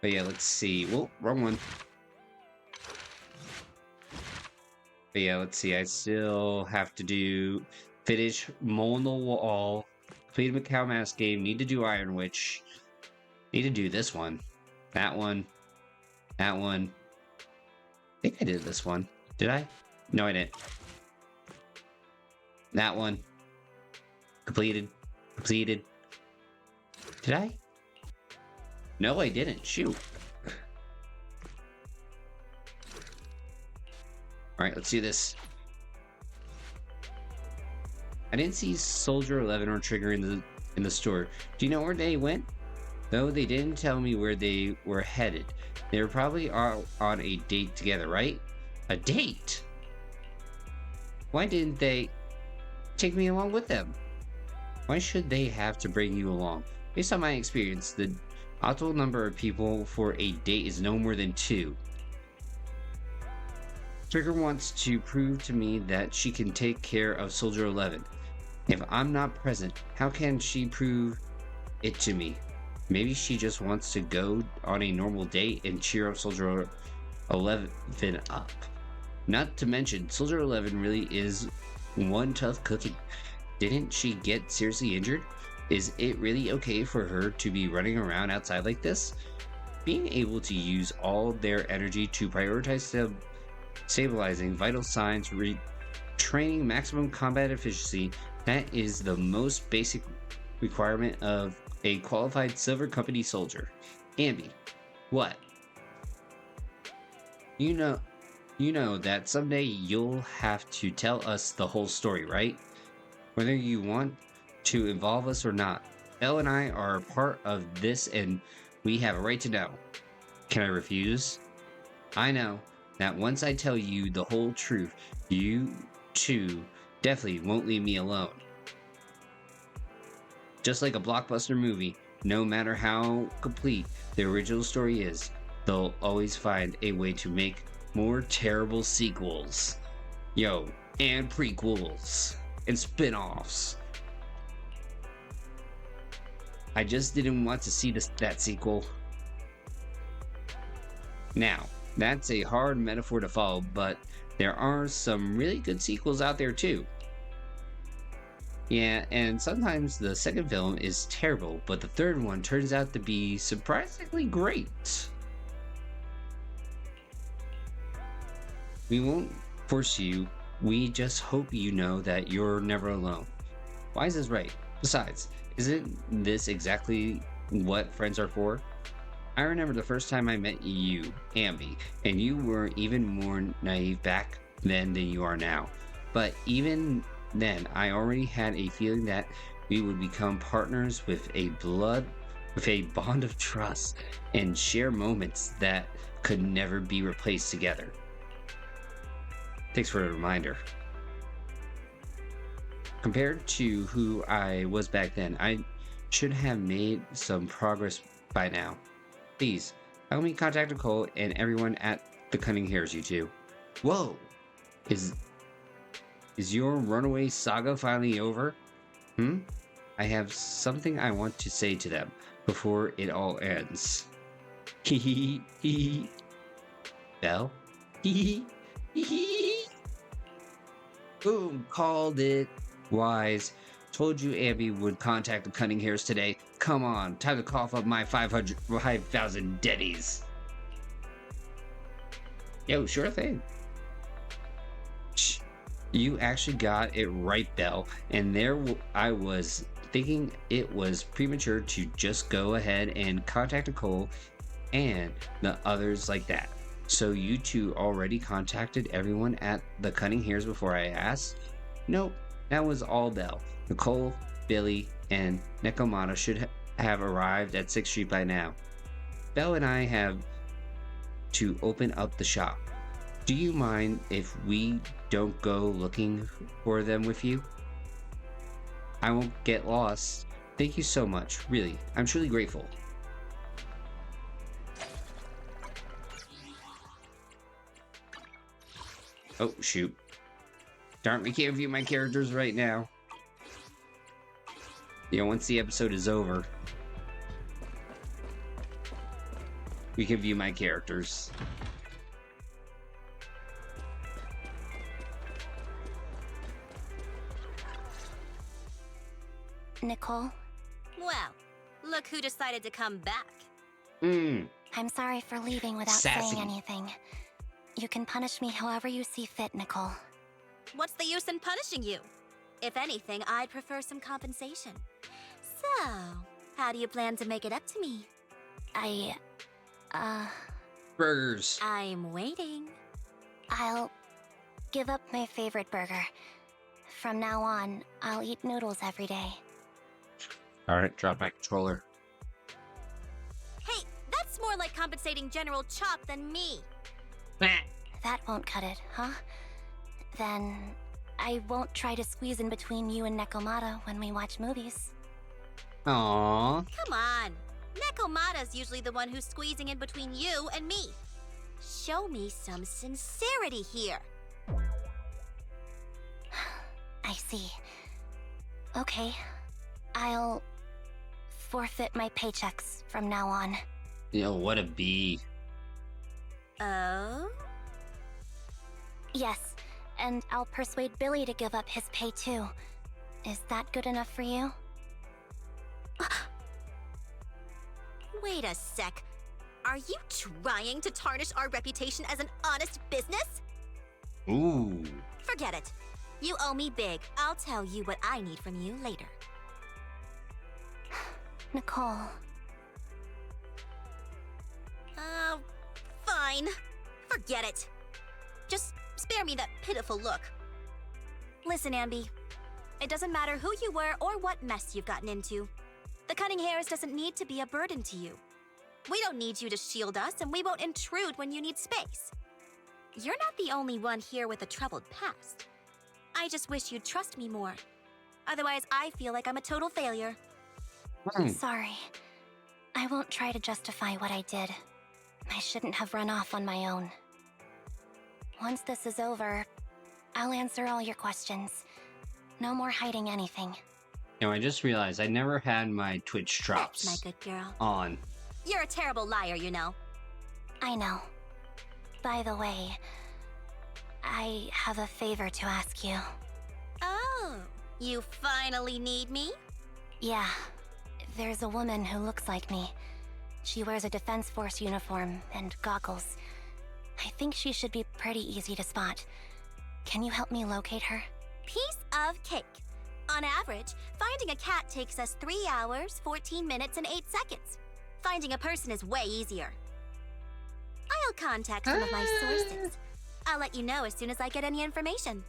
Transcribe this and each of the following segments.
But yeah, let's see. Well, wrong one. But yeah, let's see. I still have to do finish Mole in the Wall, complete a Macau Mask game, need to do Iron Witch, need to do this one, that one, that one. I think I did this one. Did I? No, I didn't. That one. Completed. Completed. Did I? No, I didn't. Shoot. Alright, let's do this. I didn't see Soldier 11 or Trigger in the store. Do you know where they went? Though they didn't tell me where they were headed. They were probably all on a date together, right? A date? Why didn't they take me along with them? Why should they have to bring you along? Based on my experience, the optimal number of people for a date is no more than 2. Trigger wants to prove to me that she can take care of Soldier 11. If I'm not present, how can she prove it to me? Maybe she just wants to go on a normal date and cheer up Soldier 11 up. Not to mention, Soldier 11 really is one tough cookie. Didn't she get seriously injured? Is it really okay for her to be running around outside like this? Being able to use all their energy to prioritize stabilizing vital signs, training maximum combat efficiency, that is the most basic requirement of a qualified Silver Company soldier. Anby, what? You know that someday you'll have to tell us the whole story, right? Whether you want to involve us or not. Elle and I are part of this and we have a right to know. Can I refuse? I know that once I tell you the whole truth, you too definitely won't leave me alone. Just like a blockbuster movie, no matter how complete the original story is, they'll always find a way to make more terrible sequels. Yo, and prequels, and spin-offs. I just didn't want to see that sequel. Now, that's a hard metaphor to follow, but there are some really good sequels out there too. Yeah, and sometimes the second film is terrible, but the third one turns out to be surprisingly great. We won't force you, we just hope you know that you're never alone. Wise is right. Besides, isn't this exactly what friends are for? I remember the first time I met you, Anby, and you were even more naive back then than you are now. But even then, I already had a feeling that we would become partners with a bond of trust and share moments that could never be replaced together. Thanks for the reminder. Compared to who I was back then, I should have made some progress by now. Please, help me contact Nicole and everyone at the Cunning Hairs, you two. Whoa! Is your runaway saga finally over? I have something I want to say to them before it all ends. Hee hee hee. Belle? Hee hee hee. Boom, called it. Wise. Told you Anby would contact the Cunning Hairs today. Come on, time to cough up my 5,000 deadies. Yo, sure thing. Shh. You actually got it right, Belle. And there I was thinking it was premature to just go ahead and contact Nicole and the others like that. So you two already contacted everyone at the Cunning Hairs before I asked? Nope, that was all Belle. Nicole, Billy, and Nekomata should have arrived at 6th Street by now. Belle and I have to open up the shop. Do you mind if we don't go looking for them with you? I won't get lost. Thank you so much, really. I'm truly grateful. Oh, shoot. Darn, we can't view my characters right now. You know, once the episode is over. we can view my characters. Nicole? Well, look who decided to come back. I'm sorry for leaving without Sassy. saying anything. You can punish me however you see fit, Nicole. What's the use in punishing you? If anything, I'd prefer some compensation. So, how do you plan to make it up to me? Burgers. I'm waiting. I'll give up my favorite burger. From now on, I'll eat noodles every day. Alright, drop my controller. Hey, that's more like compensating General Chop than me. That won't cut it, huh? Then I won't try to squeeze in between you and Nekomata when we watch movies. Aww. Come on. Nekomata's usually the one who's squeezing in between you and me. Show me some sincerity here. I see. Okay. I'll forfeit my paychecks from now on. Yo, what a bee. Oh? Yes, and I'll persuade Billy to give up his pay too. Is that good enough for you? Wait a sec. Are you trying to tarnish our reputation as an honest business? Ooh. Forget it. You owe me big. I'll tell you what I need from you later. Nicole. Fine. Forget it. Just spare me that pitiful look. Listen, Anby. It doesn't matter who you were or what mess you've gotten into. The cutting hairs doesn't need to be a burden to you. We don't need you to shield us, and we won't intrude when you need space. You're not the only one here with a troubled past. I just wish you'd trust me more. Otherwise, I feel like I'm a total failure. Sorry. I won't try to justify what I did. I shouldn't have run off on my own. Once this is over, I'll answer all your questions. No more hiding anything. You know, I just realized I never had my Twitch That's drops my good girl. on. You're a terrible liar, you know. I know. By the way, I have a favor to ask you. Oh, you finally need me? Yeah, there's a woman who looks like me. She wears a Defense Force uniform and goggles. I think she should be pretty easy to spot. Can you help me locate her? Piece of cake. On average, finding a cat takes us 3 hours, 14 minutes, and 8 seconds. Finding a person is way easier. I'll contact some of my sources. I'll let you know as soon as I get any information.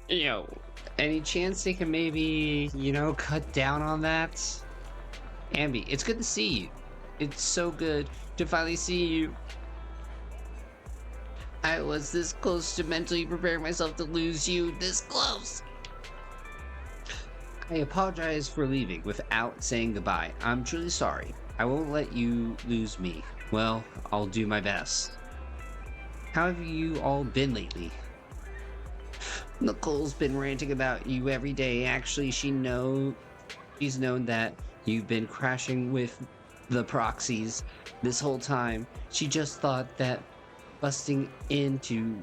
Yo, any chance they can maybe, cut down on that? Anby, it's good to see you. It's so good to finally see you. I was this close to mentally preparing myself to lose you, this close. I apologize for leaving without saying goodbye. I'm truly sorry. I won't let you lose me. Well, I'll do my best. How have you all been lately? Nicole's been ranting about you every day. Actually, she's known that you've been crashing with the proxies this whole time. She just thought that busting in to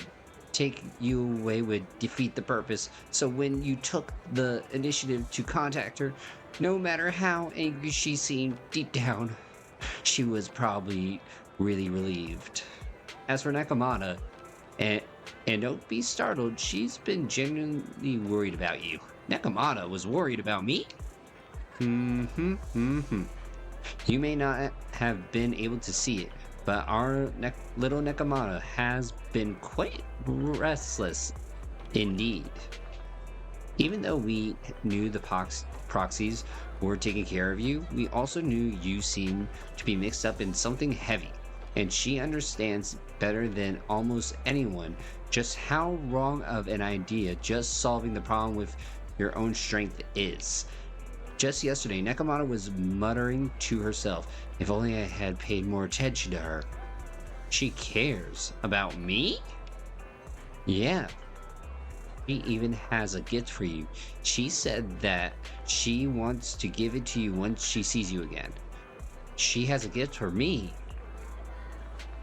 take you away would defeat the purpose. So when you took the initiative to contact her, no matter how angry she seemed deep down, she was probably really relieved. As for Nekomata, and don't be startled, she's been genuinely worried about you. Nekomata was worried about me? You may not have been able to see it, but our little Nekomata has been quite restless indeed. Even though we knew the proxies were taking care of you, we also knew you seemed to be mixed up in something heavy, and she understands better than almost anyone just how wrong of an idea just solving the problem with your own strength is. Just yesterday, Nekomata was muttering to herself, if only I had paid more attention to her. She cares about me? Yeah. She even has a gift for you. She said that she wants to give it to you once she sees you again. she has a gift for me.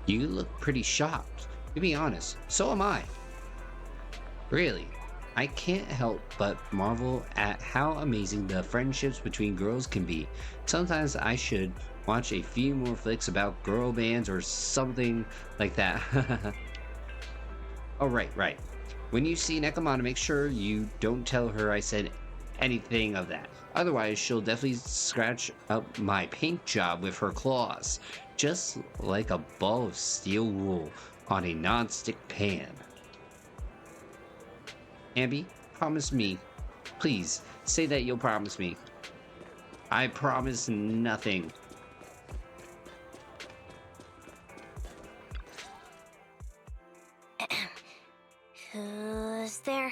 You look pretty shocked. To be honest, so am I. Really, I can't help but marvel at how amazing the friendships between girls can be. Sometimes I should watch a few more flicks about girl bands or something like that. Oh, right. When you see Nekomata, make sure you don't tell her I said anything of that. Otherwise, she'll definitely scratch up my paint job with her claws, just like a ball of steel wool on a non-stick pan. Anby, promise me. Please, say that you'll promise me. I promise nothing. Who's there?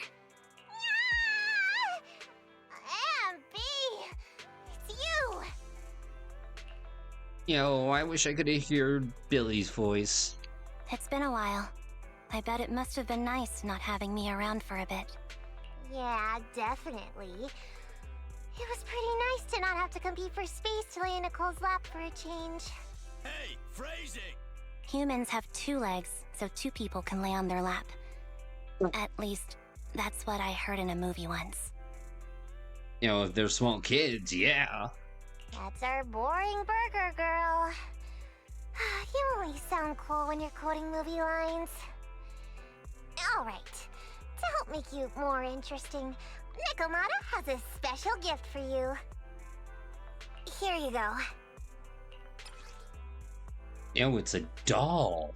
Anby! It's you! Yo, I wish I could hear Billy's voice. It's been a while. I bet it must have been nice not having me around for a bit. Yeah, definitely. It was pretty nice to not have to compete for space to lay in Nicole's lap for a change. Hey, phrasing! Humans have 2 legs, so 2 people can lay on their lap. At least, that's what I heard in a movie once. You know, if they're small kids, yeah. That's our boring burger girl. You only sound cool when you're quoting movie lines. Alright, to help make you more interesting, Nekomata has a special gift for you. Here you go. Yo, it's a doll.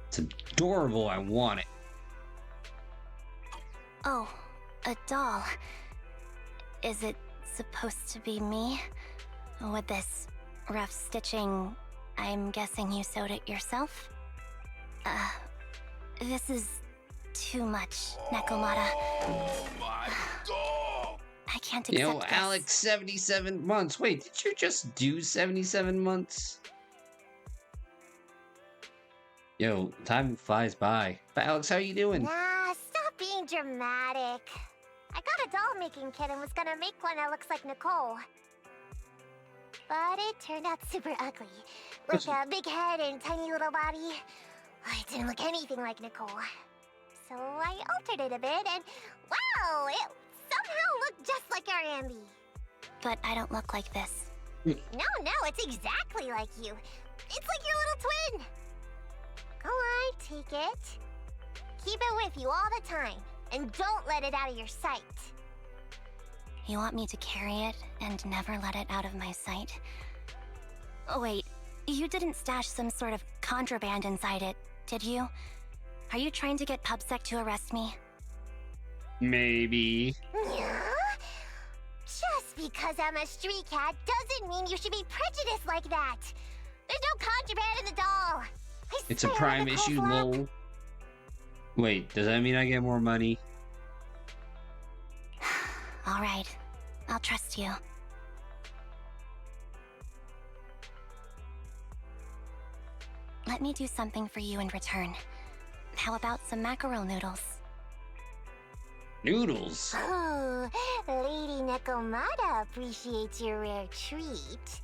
It's adorable, I want it. Oh, a doll. Is it supposed to be me? With this rough stitching, I'm guessing you sewed it yourself? This is too much, Nekomata. Oh my god! I can't accept Yo, this. Alex, 77 months. Wait, did you just do 77 months? Yo, time flies by. But Alex, how you doing? Nah, stop being dramatic. I got a doll-making kit and was gonna make one that looks like Nicole. But it turned out super ugly. With a big head and tiny little body. It didn't look anything like Nicole. So I altered it a bit and wow, it somehow looked just like our Anby. But I don't look like this. No, it's exactly like you. It's like your little twin. Go on, take it. Keep it with you all the time. And don't let it out of your sight. You want me to carry it and never let it out of my sight? Oh, wait, you didn't stash some sort of contraband inside it, did you? Are you trying to get PubSec to arrest me? Maybe. Yeah? Just because I'm a street cat doesn't mean you should be prejudiced like that. There's no contraband in the doll. It's a swear prime on Nicole's issue, lap. lol. Wait, does that mean I get more money? All right, I'll trust you. Let me do something for you in return. How about some mackerel noodles? Noodles? Oh, Lady Nekomata appreciates your rare treat.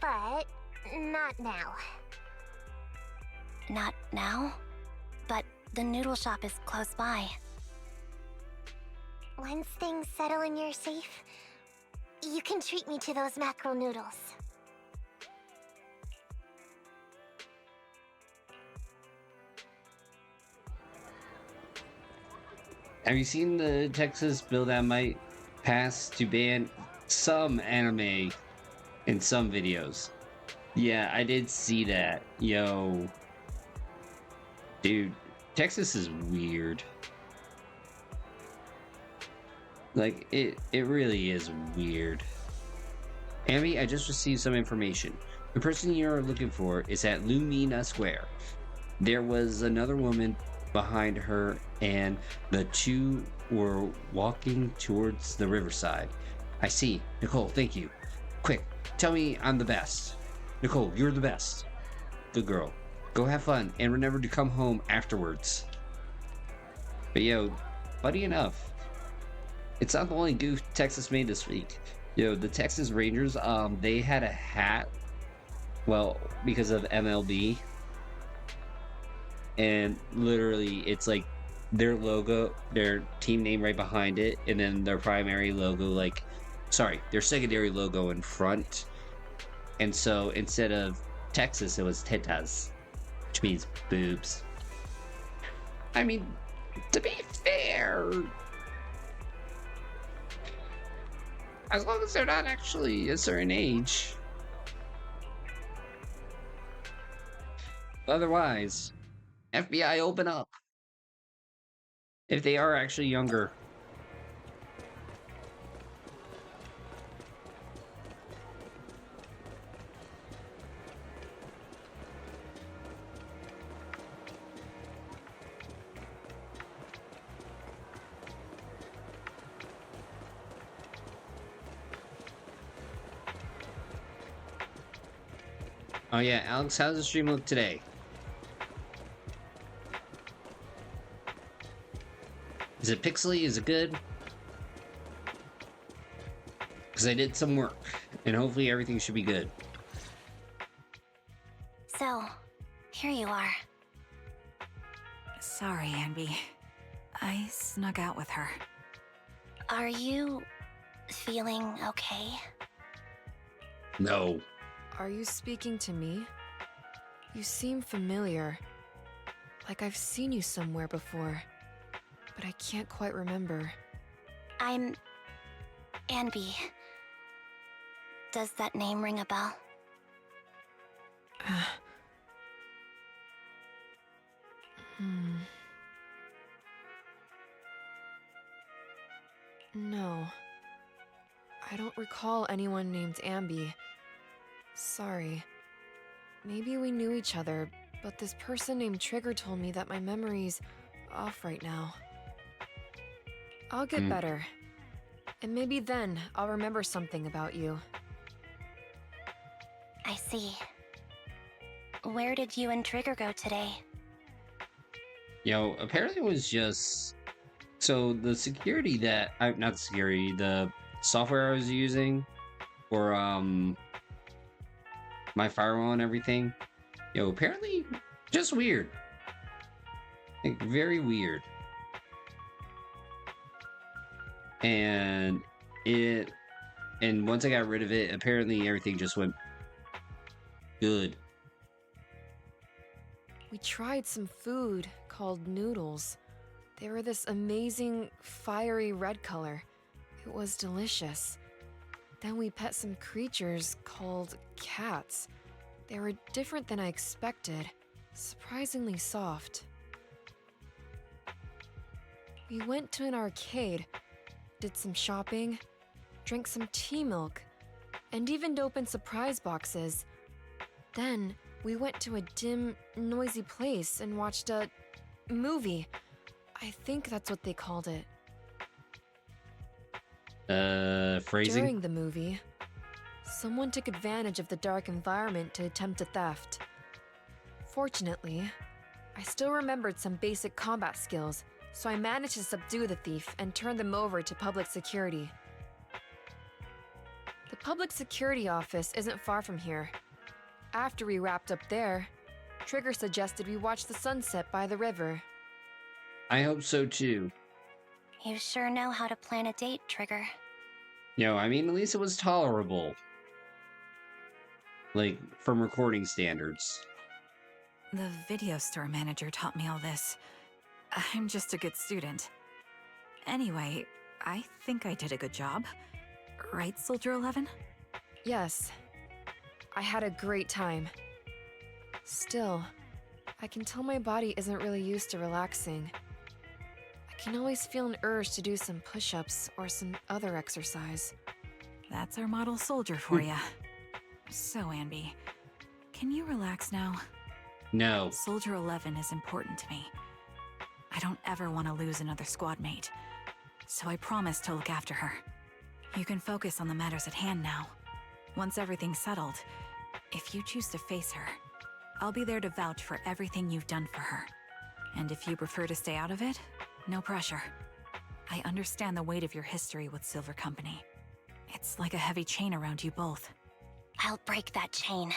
But not now. Not now? But the noodle shop is close by. Once things settle and you're safe, you can treat me to those mackerel noodles. Have you seen the Texas bill that might pass to ban some anime in some videos? Yeah, I did see that. Yo. Dude, Texas is weird. Like, it really is weird. Anby, I just received some information. The person you're looking for is at Lumina Square. There was another woman behind her, and the two were walking towards the riverside. I see. Nicole, thank you. Quick, tell me I'm the best. Nicole, you're the best. Good girl. Go have fun, and remember to come home afterwards. But yo, funny enough, it's not the only goof Texas made this week. The Texas Rangers, they had a hat, well, because of MLB, and literally it's like their logo, their team name right behind it, and then their primary logo, like, sorry, their secondary logo in front. And so instead of Texas, it was tetas, which means boobs. I mean, to be fair, as long as they're not actually a certain age. Otherwise, FBI, open up. If they are actually younger. Oh yeah, Alex, how's the stream look today? Is it pixely? Is it good? Because I did some work, and hopefully everything should be good. So, here you are. Sorry, Anby. I snuck out with her. Are you feeling okay? No. Are you speaking to me? You seem familiar. Like I've seen you somewhere before. But I can't quite remember. I'm Anby. Does that name ring a bell? No. I don't recall anyone named Anby. Sorry. Maybe we knew each other, but this person named Trigger told me that my memory's off right now. I'll get better. And maybe then I'll remember something about you. I see. Where did you and Trigger go today? Apparently it was just... So the security that... not security, the software I was using for my firewall and everything, apparently just weird. Like, very weird. And once I got rid of it, apparently everything just went good. We tried some food called noodles. They were this amazing, fiery red color. It was delicious. Then we pet some creatures called cats. They were different than I expected, surprisingly soft. We went to an arcade, did some shopping, drank some tea milk, and even opened surprise boxes. Then we went to a dim, noisy place and watched a movie. I think that's what they called it. Phrasing? During the movie, someone took advantage of the dark environment to attempt a theft. Fortunately, I still remembered some basic combat skills, so I managed to subdue the thief and turn them over to public security. The public security office isn't far from here. After we wrapped up there, Trigger suggested we watch the sunset by the river. I hope so too. You sure know how to plan a date, Trigger. I mean, at least it was tolerable. Like, from recording standards. The video store manager taught me all this. I'm just a good student. Anyway, I think I did a good job. Right, Soldier 11? Yes. I had a great time. Still, I can tell my body isn't really used to relaxing. I can always feel an urge to do some push-ups or some other exercise. That's our model soldier for ya. So, Anby, can you relax now? No. Soldier 11 is important to me. I don't ever want to lose another squad mate, so I promise to look after her. You can focus on the matters at hand now. Once everything's settled, if you choose to face her, I'll be there to vouch for everything you've done for her. And if you prefer to stay out of it, no pressure. I understand the weight of your history with Silver Company. It's like a heavy chain around you both. I'll break that chain.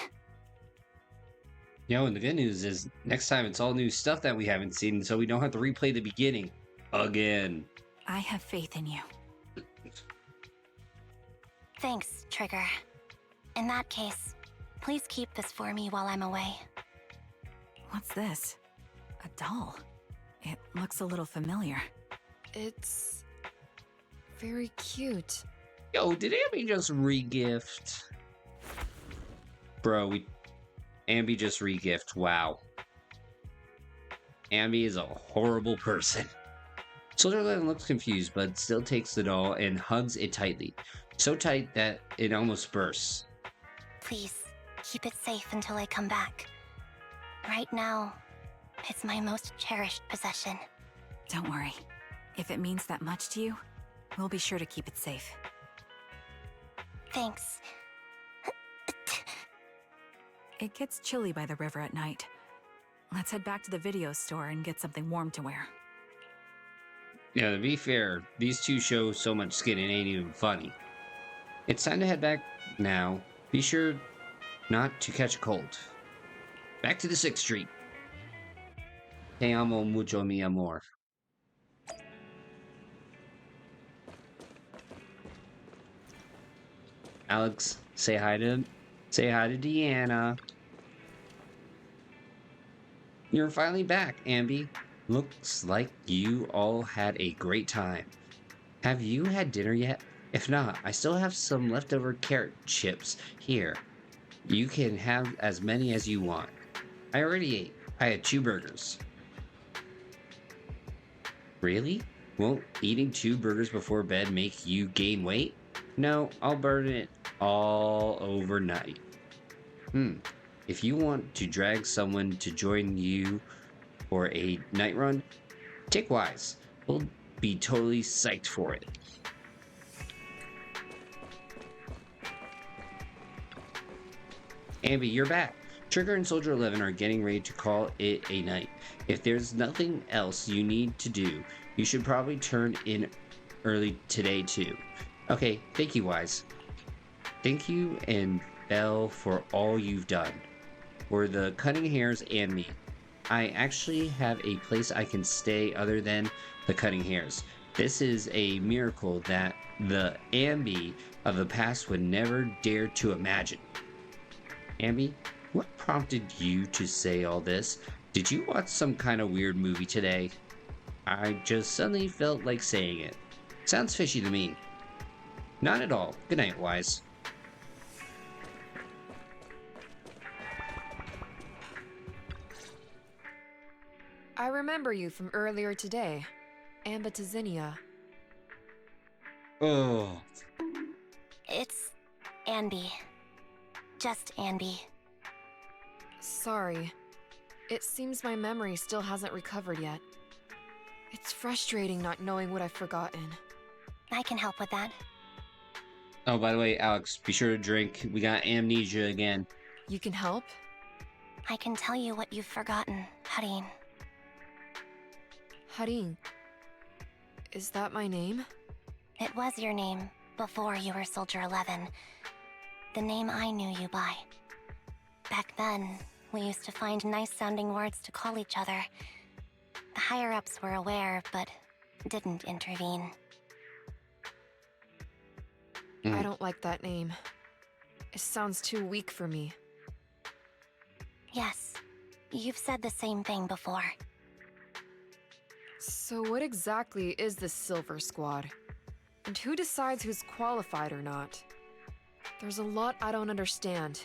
You know, and the good news is next time it's all new stuff that we haven't seen, so we don't have to replay the beginning again. I have faith in you. Thanks, Trigger. In that case, please keep this for me while I'm away. What's this? A doll. It looks a little familiar. It's very cute. Yo, did Anby just re-gift? Bro, Anby just re-gift. Wow. Anby is a horrible person. Soldier 11 looks confused, but still takes the doll and hugs it tightly. So tight that it almost bursts. Please, keep it safe until I come back. Right now, it's my most cherished possession. Don't worry. If it means that much to you, we'll be sure to keep it safe. Thanks. It gets chilly by the river at night. Let's head back to the video store and get something warm to wear. Yeah, to be fair, these two show so much skin it ain't even funny. It's time to head back now. Be sure not to catch a cold. Back to the 6th Street. Te amo mucho, mi amor. Alex, say hi to Deanna. You're finally back, Anby. Looks like you all had a great time. Have you had dinner yet? If not, I still have some leftover carrot chips here. You can have as many as you want. I already ate. I had 2 burgers. Really? Won't eating 2 burgers before bed make you gain weight? No, I'll burn it all overnight. If you want to drag someone to join you for a night run, take Wise. We'll be totally psyched for it. Anby, you're back. Trigger and Soldier 11 are getting ready to call it a night. If there's nothing else you need to do, you should probably turn in early today too. Okay, thank you, Wise. Thank you and Belle for all you've done. For the cutting hairs and me. I actually have a place I can stay other than the cutting hairs. This is a miracle that the Anby of the past would never dare to imagine. Anby, what prompted you to say all this? Did you watch some kind of weird movie today? I just suddenly felt like saying it. Sounds fishy to me. Not at all. Good night, Wise. I remember you from earlier today. Ambitizinia. Oh. It's Anby. Just Anby. Sorry. It seems my memory still hasn't recovered yet. It's frustrating not knowing what I've forgotten. I can help with that. Oh, by the way, Alex, be sure to drink. We got amnesia again. You can help? I can tell you what you've forgotten, Harin. Harin. Is that my name? It was your name before you were Soldier 11. The name I knew you by. Back then, we used to find nice-sounding words to call each other. The higher-ups were aware, but didn't intervene. I don't like that name. It sounds too weak for me. Yes, you've said the same thing before. So what exactly is this Silver Squad? And who decides who's qualified or not? There's a lot I don't understand.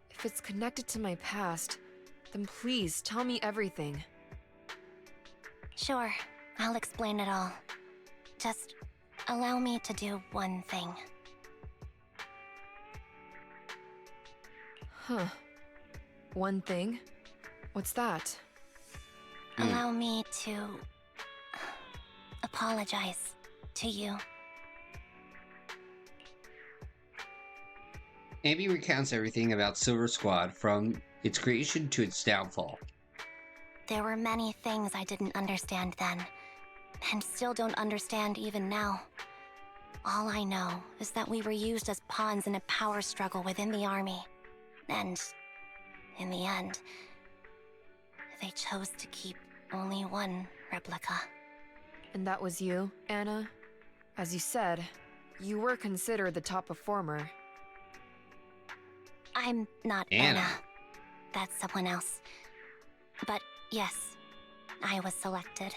If it's connected to my past, then please tell me everything. Sure, I'll explain it all. Just allow me to do one thing. Huh. One thing? What's that? Allow me to apologize to you. Anby recounts everything about Silver Squad from its creation to its downfall. There were many things I didn't understand then, and still don't understand even now. All I know is that we were used as pawns in a power struggle within the army. And in the end, they chose to keep only one replica. And that was you, Anna? As you said, you were considered the top performer. I'm not Anna. Anna. That's someone else. But yes, I was selected.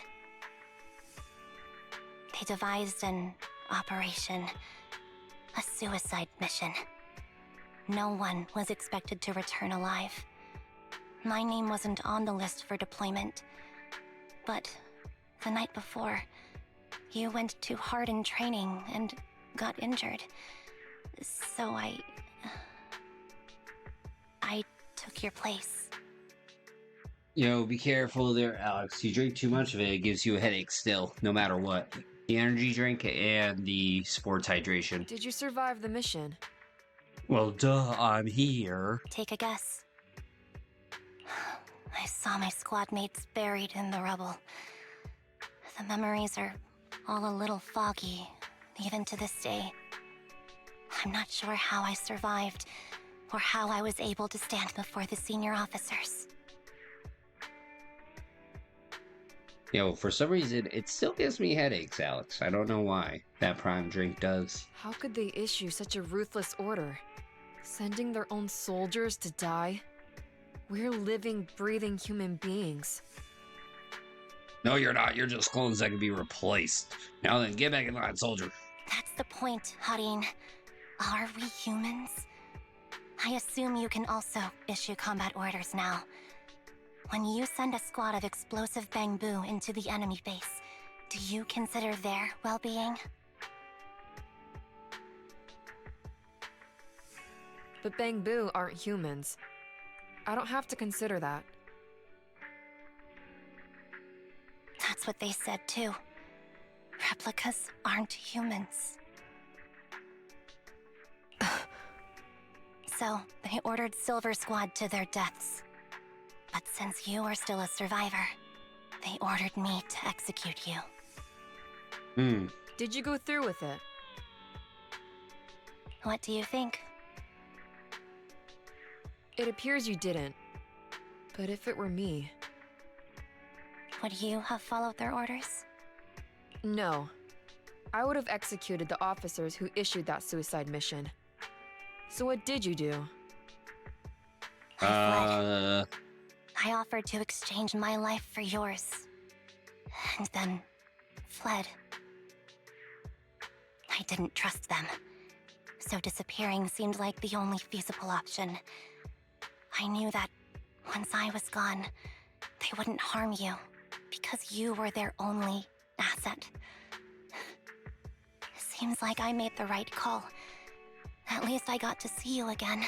They devised an operation, a suicide mission. No one was expected to return alive. My name wasn't on the list for deployment. But the night before, you went too hard in training and got injured. So I took your place. Yo, be careful there, Alex. You drink too much of it, it gives you a headache still, no matter what. The energy drink and the sports hydration. Did you survive the mission? Well, duh, I'm here. Take a guess. I saw my squad mates buried in the rubble. The memories are all a little foggy, even to this day. I'm not sure how I survived, or how I was able to stand before the senior officers. Yo, for some reason, it still gives me headaches, Alex. I don't know why. That prime drink does. How could they issue such a ruthless order? Sending their own soldiers to die? We're living, breathing human beings. No, you're not. You're just clones that can be replaced. Now then, get back in line, soldier. That's the point, Harin. Are we humans? I assume you can also issue combat orders now. When you send a squad of explosive bamboo into the enemy base, do you consider their well-being? But Bangbu aren't humans. I don't have to consider that. That's what they said too. Replicas aren't humans. So, they ordered Silver Squad to their deaths. But since you are still a survivor, they ordered me to execute you. Did you go through with it? What do you think? It appears you didn't. But if it were me... Would you have followed their orders? No. I would have executed the officers who issued that suicide mission. So what did you do? I offered to exchange my life for yours. And then fled. I didn't trust them. So disappearing seemed like the only feasible option. I knew that once I was gone, they wouldn't harm you, because you were their only asset. Seems like I made the right call. At least I got to see you again.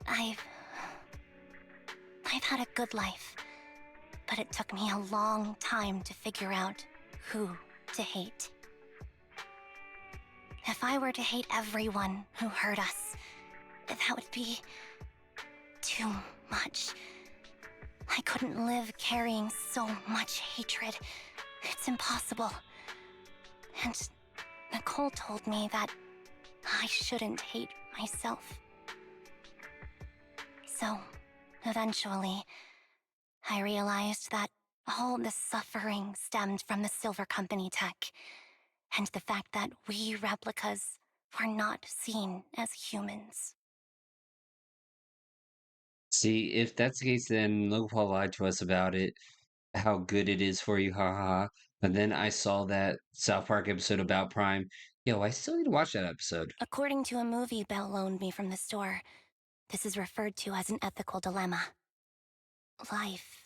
I've had a good life, but it took me a long time to figure out who to hate. If I were to hate everyone who hurt us, that would be too much. I couldn't live carrying so much hatred. It's impossible. And Nicole told me that I shouldn't hate myself. So, eventually, I realized that all the suffering stemmed from the Silver Company tech, and the fact that we replicas were not seen as humans. See, if that's the case, then Logan lied to us about it, how good it is for you, haha. But then I saw that South Park episode about Prime. Yo, I still need to watch that episode. According to a movie Belle loaned me from the store, this is referred to as an ethical dilemma. Life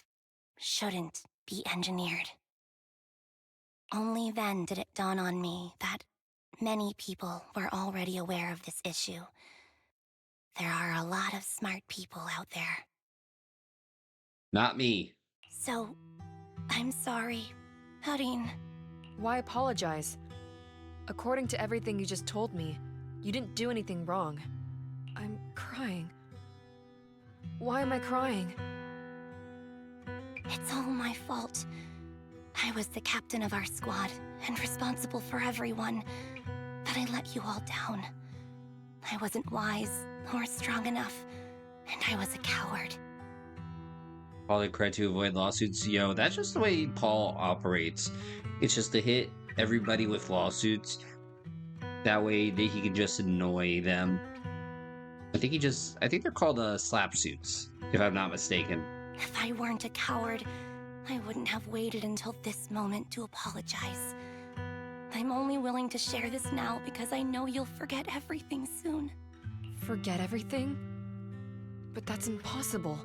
shouldn't be engineered. Only then did it dawn on me that many people were already aware of this issue. There are a lot of smart people out there. Not me. So, I'm sorry, Harin. Why apologize? According to everything you just told me, you didn't do anything wrong. I'm crying. Why am I crying? It's all my fault. I was the captain of our squad and responsible for everyone. But I let you all down. I wasn't wise or strong enough, and I was a coward. Paul cried to avoid lawsuits. Yo, that's just the way Paul operates. It's just to hit everybody with lawsuits. That way he can just annoy them. I think they're called slap suits, if I'm not mistaken. If I weren't a coward, I wouldn't have waited until this moment to apologize. I'm only willing to share this now because I know you'll forget everything soon. Forget everything? But that's impossible.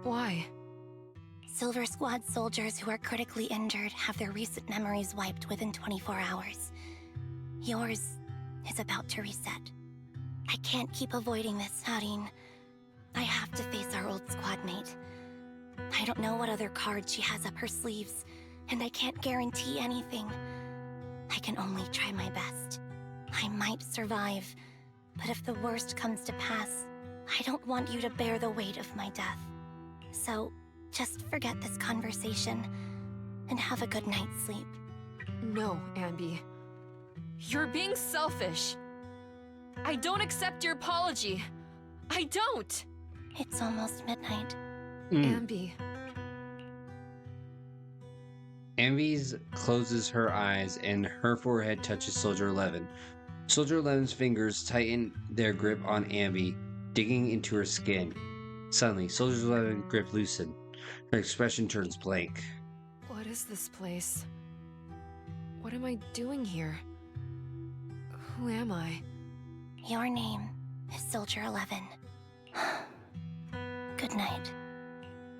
Why? Silver Squad soldiers who are critically injured have their recent memories wiped within 24 hours. Yours is about to reset. I can't keep avoiding this, Harin. I have to face our old squad mate. I don't know what other cards she has up her sleeves, and I can't guarantee anything. I can only try my best. I might survive, but if the worst comes to pass, I don't want you to bear the weight of my death. So, just forget this conversation, and have a good night's sleep. No, Anby. You're being selfish. I don't accept your apology. I don't! It's almost midnight. Anby. Anby closes her eyes and her forehead touches Soldier 11. Soldier 11's fingers tighten their grip on Anby, digging into her skin. Suddenly, Soldier 11's grip loosens. Her expression turns blank. What is this place? What am I doing here? Who am I? Your name is Soldier 11. Good night.